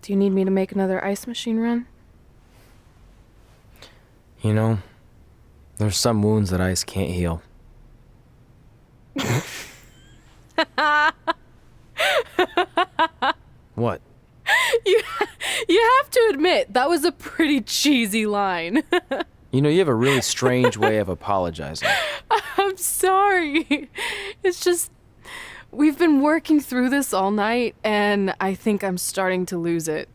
Do you need me to make another ice machine run? You know, there's some wounds that ice can't heal. What? You, you have to admit, that was a pretty cheesy line. You know, you have a really strange way of apologizing. I'm sorry. It's just, we've been working through this all night, and I think I'm starting to lose it.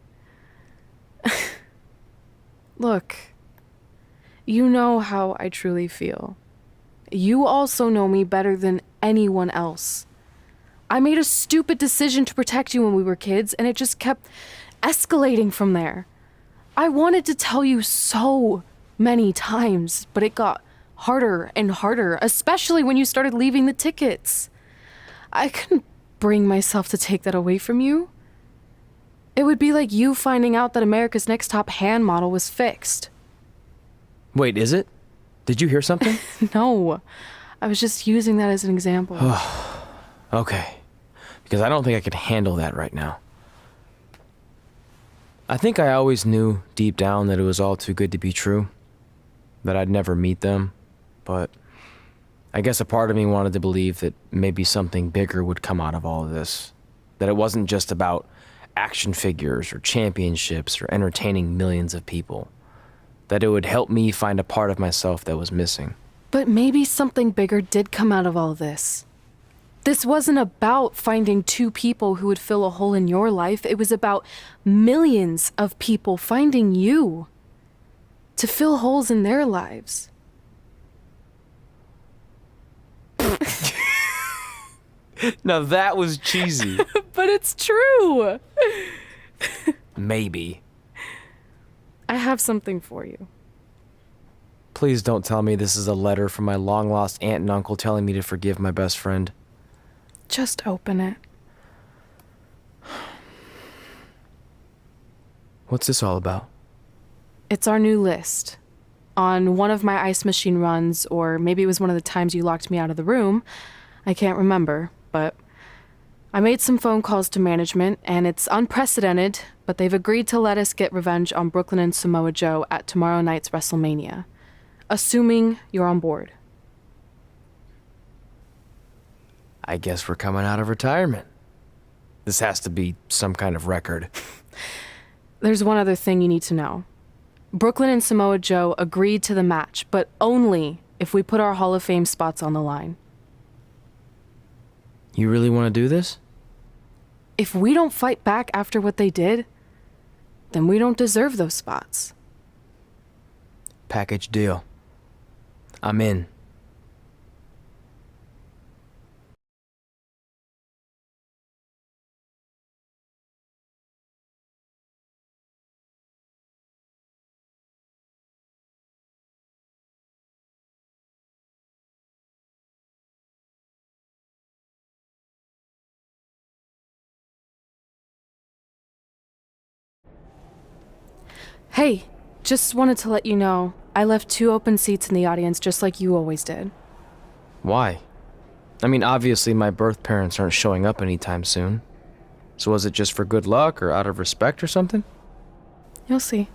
Look, you know how I truly feel. You also know me better than anyone else. I made a stupid decision to protect you when we were kids, and it just kept escalating from there. I wanted to tell you so many times, but it got harder and harder, especially when you started leaving the tickets. I couldn't bring myself to take that away from you. It would be like you finding out that America's Next Top hand model was fixed. Wait, is it? Did you hear something? No, I was just using that as an example. Okay. Because I don't think I could handle that right now. I think I always knew deep down that it was all too good to be true. That I'd never meet them. But I guess a part of me wanted to believe that maybe something bigger would come out of all of this. That it wasn't just about action figures or championships or entertaining millions of people. That it would help me find a part of myself that was missing. But maybe something bigger did come out of all this. This wasn't about finding two people who would fill a hole in your life. It was about millions of people finding you to fill holes in their lives. Now that was cheesy. But it's true. Maybe. I have something for you. Please don't tell me this is a letter from my long-lost aunt and uncle telling me to forgive my best friend. Just open it. What's this all about? It's our new list. On one of my ice machine runs, or maybe it was one of the times you locked me out of the room. I can't remember, but I made some phone calls to management, and it's unprecedented, but they've agreed to let us get revenge on Brooklyn and Samoa Joe at tomorrow night's WrestleMania. Assuming you're on board. I guess we're coming out of retirement. This has to be some kind of record. There's one other thing you need to know. Brooklyn and Samoa Joe agreed to the match, but only if we put our Hall of Fame spots on the line. You really want to do this? If we don't fight back after what they did, then we don't deserve those spots. Package deal. I'm in. Hey, just wanted to let you know, I left 2 open seats in the audience just like you always did. Why? I mean, obviously my birth parents aren't showing up anytime soon. So was it just for good luck or out of respect or something? You'll see.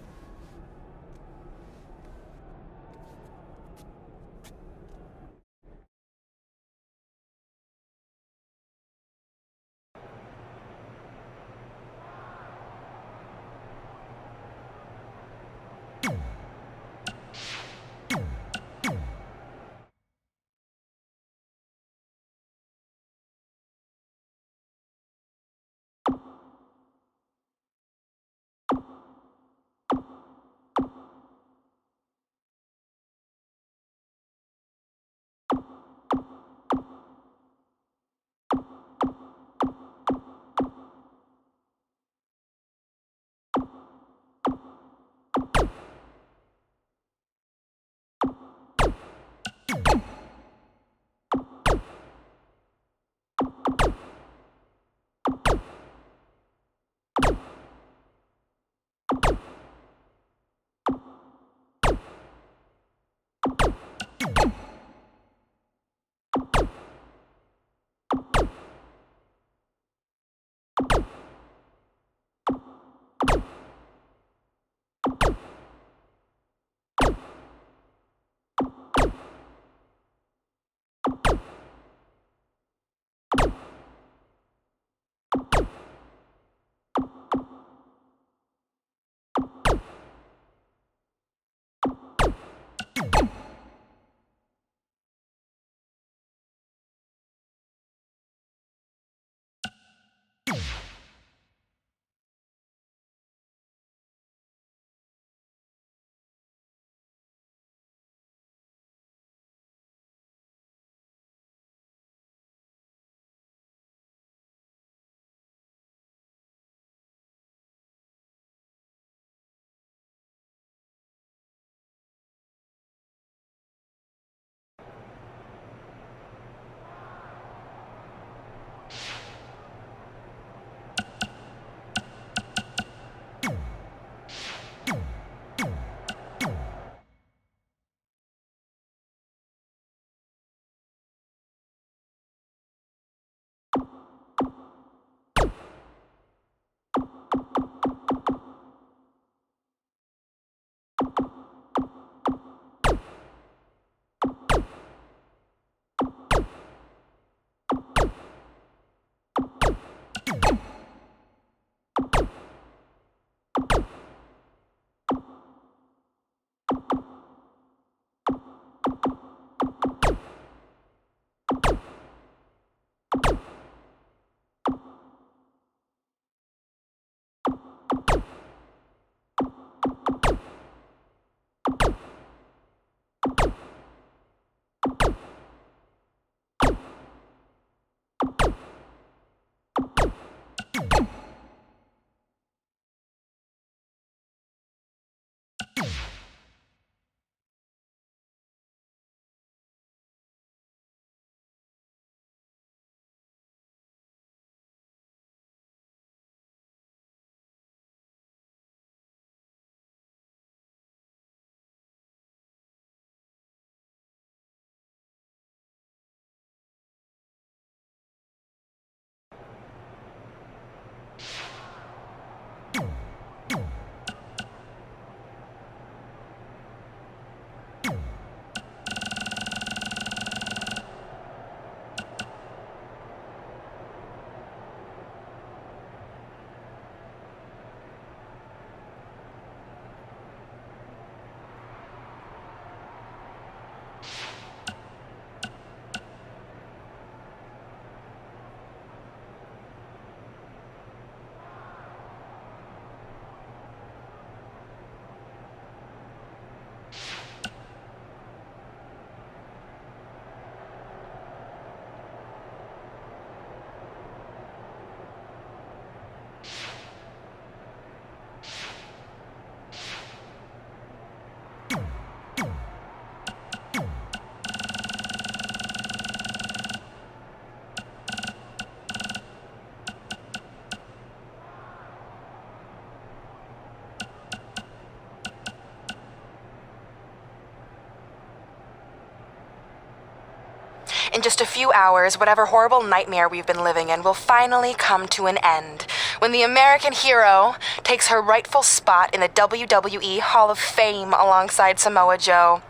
In just a few hours, whatever horrible nightmare we've been living in will finally come to an end when the American hero takes her rightful spot in the WWE Hall of Fame alongside Samoa Joe.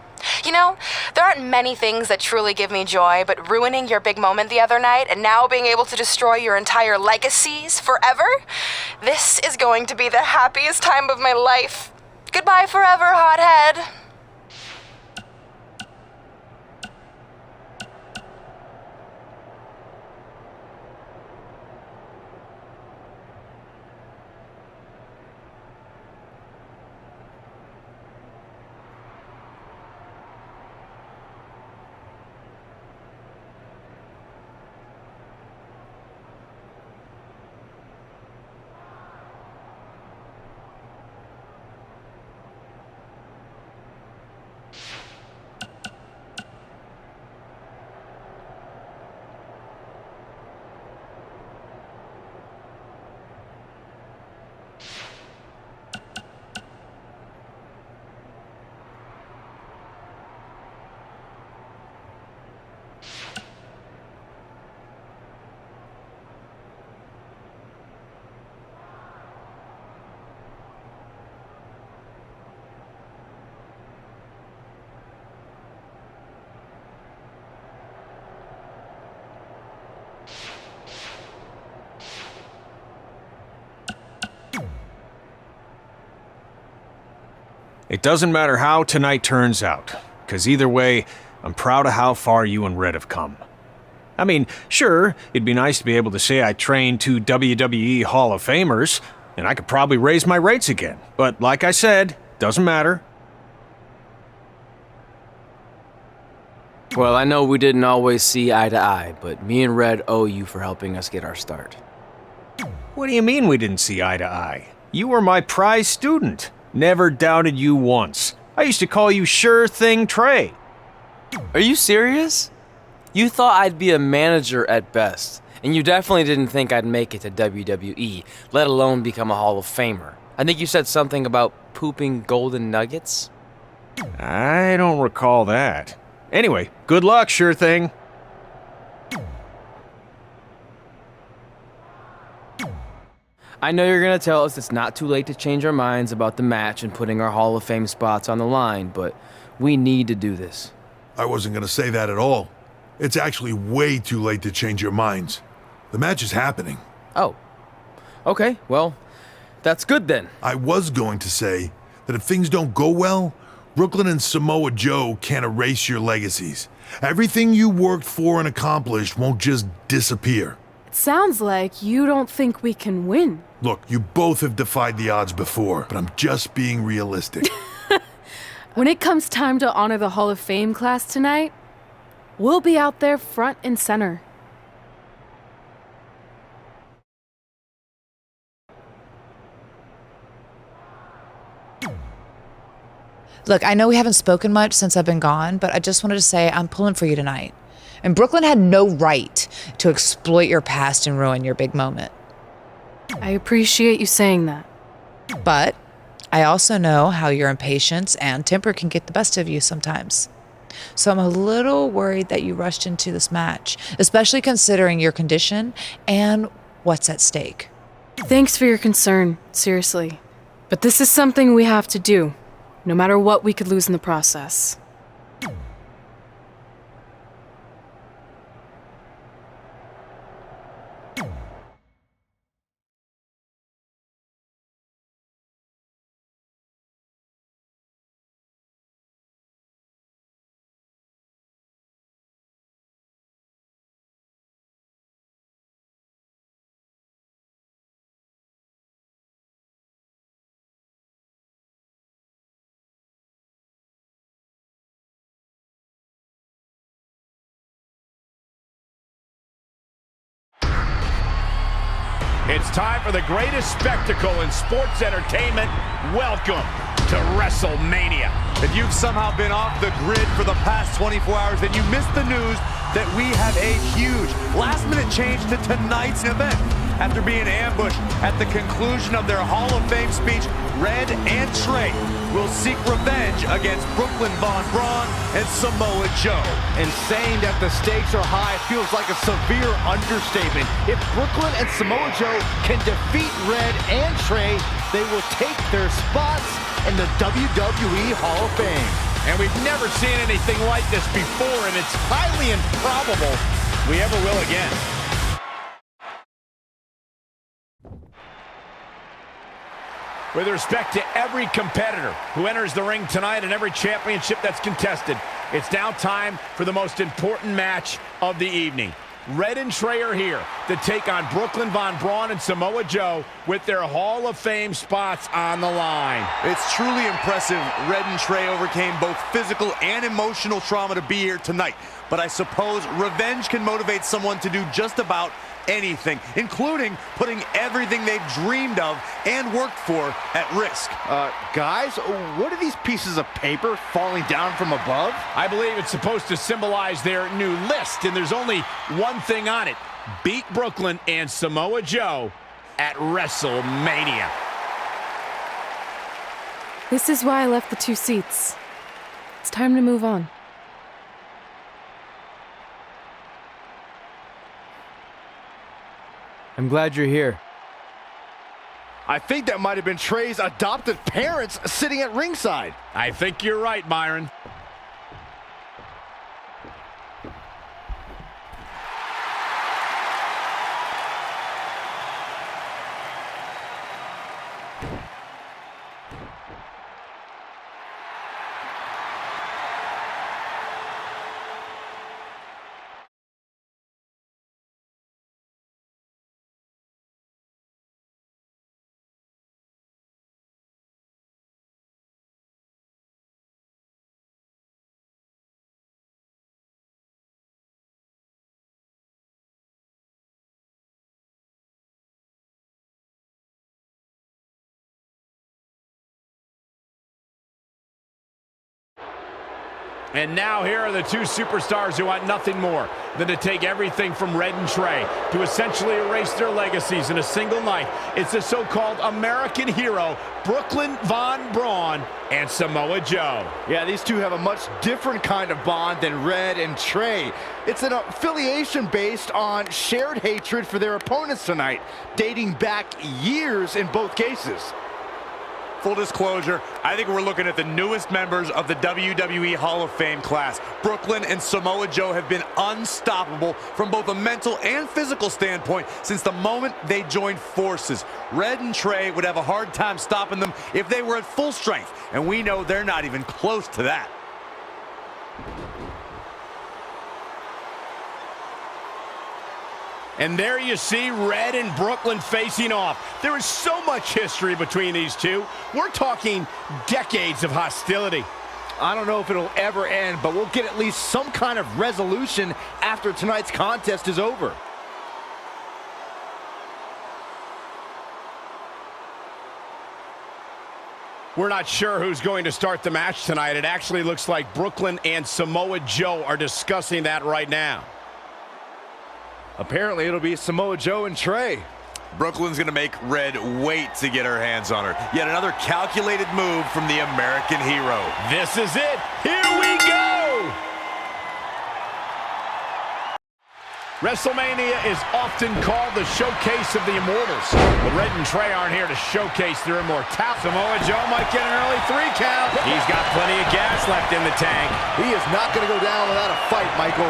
You know, there aren't many things that truly give me joy, but ruining your big moment the other night and now being able to destroy your entire legacies forever? This is going to be the happiest time of my life. Goodbye forever, hothead. It doesn't matter how tonight turns out, because either way, I'm proud of how far you and Red have come. I mean, sure, it'd be nice to be able to say I trained two WWE Hall of Famers, and I could probably raise my rates again. But like I said, doesn't matter. Well, I know we didn't always see eye to eye, but me and Red owe you for helping us get our start. What do you mean we didn't see eye to eye? You were my prize student. Never doubted you once. I used to call you Sure Thing Trey. Are you serious? You thought I'd be a manager at best, and you definitely didn't think I'd make it to WWE, let alone become a Hall of Famer. I think you said something about pooping golden nuggets? I don't recall that. Anyway, good luck, Sure Thing. I know you're gonna tell us it's not too late to change our minds about the match and putting our Hall of Fame spots on the line, but we need to do this. I wasn't going to say that at all. It's actually way too late to change your minds. The match is happening. Oh. Okay, well, that's good then. I was going to say that if things don't go well, Brooklyn and Samoa Joe can't erase your legacies. Everything you worked for and accomplished won't just disappear. It sounds like you don't think we can win. Look, you both have defied the odds before, but I'm just being realistic. When it comes time to honor the Hall of Fame class tonight, we'll be out there front and center. Look, I know we haven't spoken much since I've been gone, but I just wanted to say I'm pulling for you tonight. And Brooklyn had no right to exploit your past and ruin your big moment. I appreciate you saying that. But I also know how your impatience and temper can get the best of you sometimes. So I'm a little worried that you rushed into this match, especially considering your condition and what's at stake. Thanks for your concern, seriously. But this is something we have to do, no matter what we could lose in the process. It's time for the greatest spectacle in sports entertainment. Welcome to WrestleMania. If you've somehow been off the grid for the past 24 hours, then you missed the news that we have a huge last-minute change to tonight's event. After being ambushed at the conclusion of their Hall of Fame speech, Red and Trey will seek revenge against Brooklyn Von Braun and Samoa Joe. And saying that the stakes are high feels like a severe understatement. If Brooklyn and Samoa Joe can defeat Red and Trey, they will take their spots in the WWE Hall of Fame. And we've never seen anything like this before, and it's highly improbable we ever will again. With respect to every competitor who enters the ring tonight and every championship that's contested, it's now time for the most important match of the evening. Red and Trey are here to take on Brooklyn Von Braun and Samoa Joe with their Hall of Fame spots on the line. It's truly impressive Red and Trey overcame both physical and emotional trauma to be here tonight. But I suppose revenge can motivate someone to do just about anything, including putting everything they've dreamed of and worked for at risk. Guys, what are these pieces of paper falling down from above? I believe it's supposed to symbolize their new list, and there's only one thing on it. Beat Brooklyn and Samoa Joe at WrestleMania. This is why I left the 2 seats. It's time to move on. I'm glad you're here. I think that might have been Trey's adoptive parents sitting at ringside. I think you're right, Byron. And now here are the 2 superstars who want nothing more than to take everything from Red and Trey to essentially erase their legacies in a single night. It's the so-called American hero, Brooklyn Von Braun and Samoa Joe. Yeah, these two have a much different kind of bond than Red and Trey. It's an affiliation based on shared hatred for their opponents tonight, dating back years in both cases. Full disclosure, I think we're looking at the newest members of the WWE Hall of Fame class. Brooklyn and Samoa Joe have been unstoppable from both a mental and physical standpoint since the moment they joined forces. Red and Trey would have a hard time stopping them if they were at full strength, and we know they're not even close to that. And there you see Red and Brooklyn facing off. There is so much history between these two. We're talking decades of hostility. I don't know if it'll ever end, but we'll get at least some kind of resolution after tonight's contest is over. We're not sure who's going to start the match tonight. It actually looks like Brooklyn and Samoa Joe are discussing that right now. Apparently, it'll be Samoa Joe and Trey. Brooklyn's gonna make Red wait to get her hands on her. Yet another calculated move from the American hero. This is it. Here we go! WrestleMania is often called the showcase of the immortals. But Red and Trey aren't here to showcase their immortality. Samoa Joe might get an early 3 count. He's got plenty of gas left in the tank. He is not going to go down without a fight, Michael.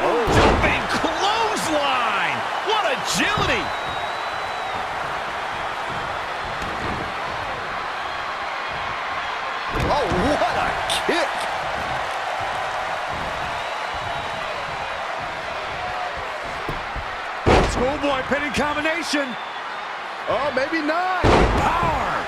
Jumping clothesline! What agility! Oh, what a kick! Schoolboy pinning combination. Oh, maybe not. Power.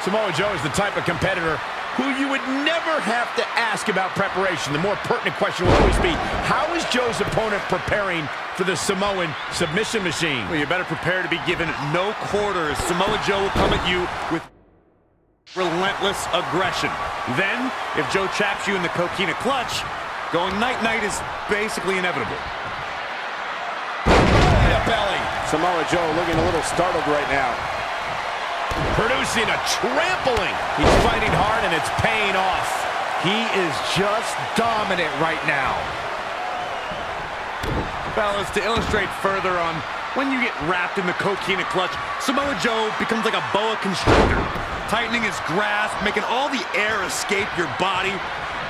Samoa Joe is the type of competitor who you would never have to ask about preparation. The more pertinent question will always be, how is Joe's opponent preparing for the Samoan submission machine? Well, you better prepare to be given no quarters. Samoa Joe will come at you with Relentless aggression. Then, if Joe chaps you in the coquina clutch, going night-night is basically inevitable. The belly. Samoa Joe looking a little startled right now. Producing a trampling. He's fighting hard and it's paying off. He is just dominant right now. Fellas, to illustrate further on when you get wrapped in the coquina clutch, Samoa Joe becomes like a boa constrictor, tightening his grasp, making all the air escape your body,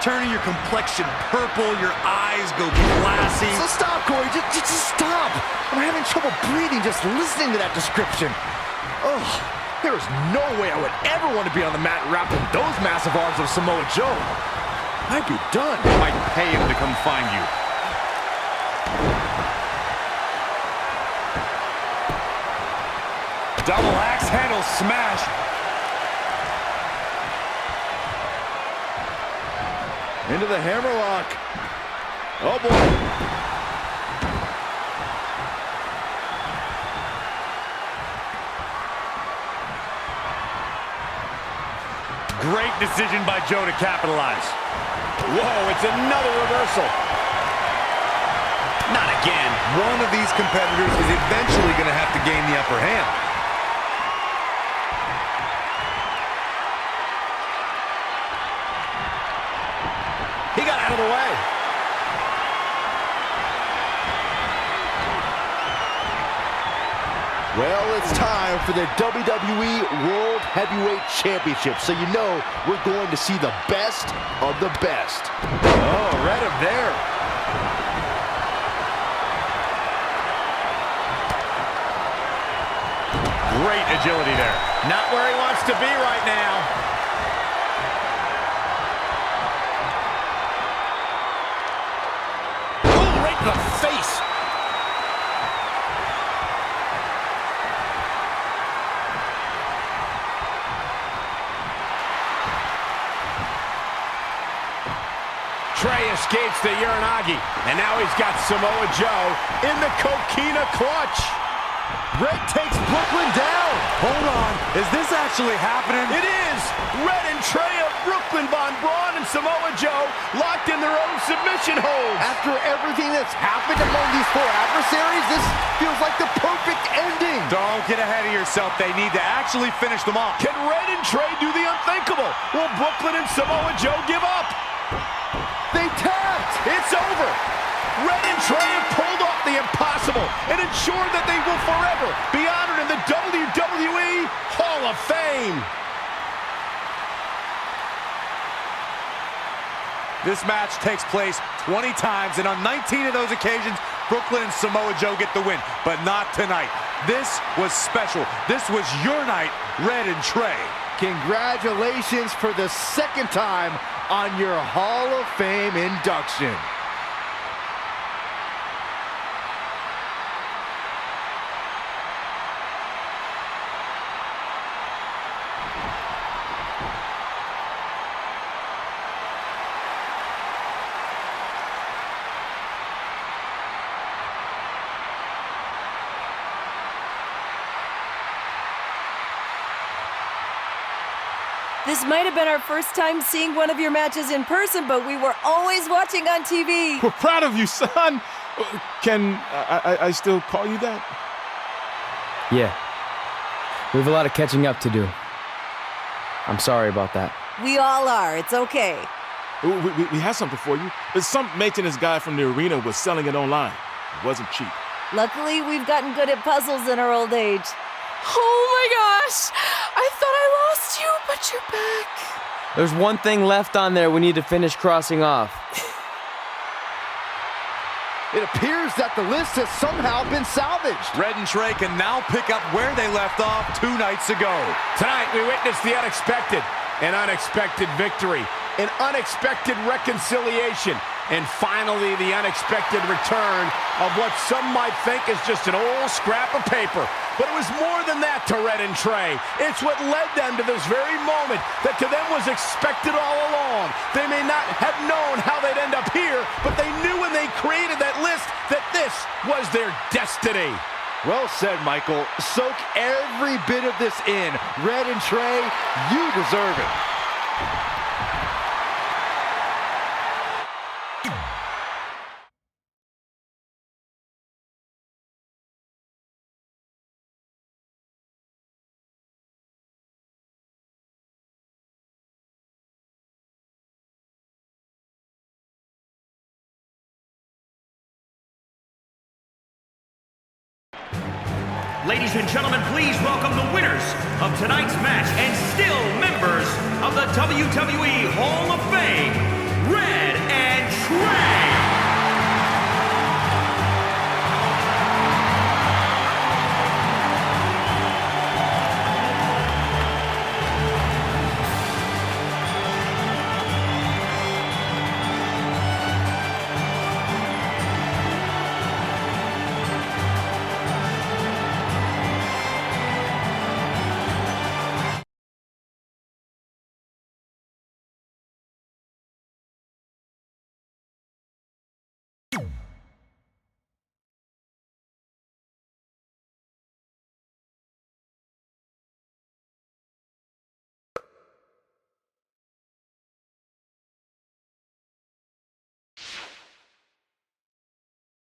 turning your complexion purple, your eyes go glassy. So stop, Corey. Just stop. I'm having trouble breathing just listening to that description. Oh, there is no way I would ever want to be on the mat wrapped in those massive arms of Samoa Joe. I'd be done. They might pay him to come find you. Double axe handle smash. Into the hammerlock. Oh, boy. Great decision by Joe to capitalize. Whoa, it's another reversal. Not again. One of these competitors is eventually going to have to gain the upper hand. He got out of the way. Well, it's time for the WWE World Heavyweight Championship, so you know we're going to see the best of the best. Oh, read him there. Great agility there. Not where he wants to be right now. Oh, right in the face. Trey escapes the Uranagi, and now he's got Samoa Joe in the coquina clutch. Red takes Brooklyn down. Hold on. Is this actually happening? It is! Red and Trey of Brooklyn, Von Braun, and Samoa Joe locked in their own submission holds. After everything that's happened among these four adversaries, this feels like the perfect ending. Don't get ahead of yourself. They need to actually finish them off. Can Red and Trey do the unthinkable? Will Brooklyn and Samoa Joe give up? They tapped. It's over. Red and Trey have pulled off the impossible and ensured that they will forever be honored in the WWE Hall of Fame. This match takes place 20 times, and on 19 of those occasions, Brooklyn and Samoa Joe get the win, but not tonight. This was special. This was your night, Red and Trey. Congratulations for the second time on your Hall of Fame induction. This might have been our first time seeing one of your matches in person, but we were always watching on TV. We're proud of you, son. Can I still call you that? Yeah. We have a lot of catching up to do. I'm sorry about that. We all are. It's okay. We have something for you. Some maintenance guy from the arena was selling it online. It wasn't cheap. Luckily, we've gotten good at puzzles in our old age. Oh my gosh! I thought I lost you, but you're back. There's one thing left on there we need to finish crossing off. It appears that the list has somehow been salvaged. Red and Trey can now pick up where they left off 2 nights ago. Tonight, we witnessed the unexpected, an unexpected victory, an unexpected reconciliation, and finally the unexpected return of what some might think is just an old scrap of paper. But it was more than that to Red and Trey. It's what led them to this very moment that to them was expected all along. They may not have known how they'd end up here, but they knew when they created that list that this was their destiny. Well said, Michael. Soak every bit of this in. Red and Trey, you deserve it. Ladies and gentlemen, please welcome the winners of tonight's match and still members of the WWE Hall of Fame.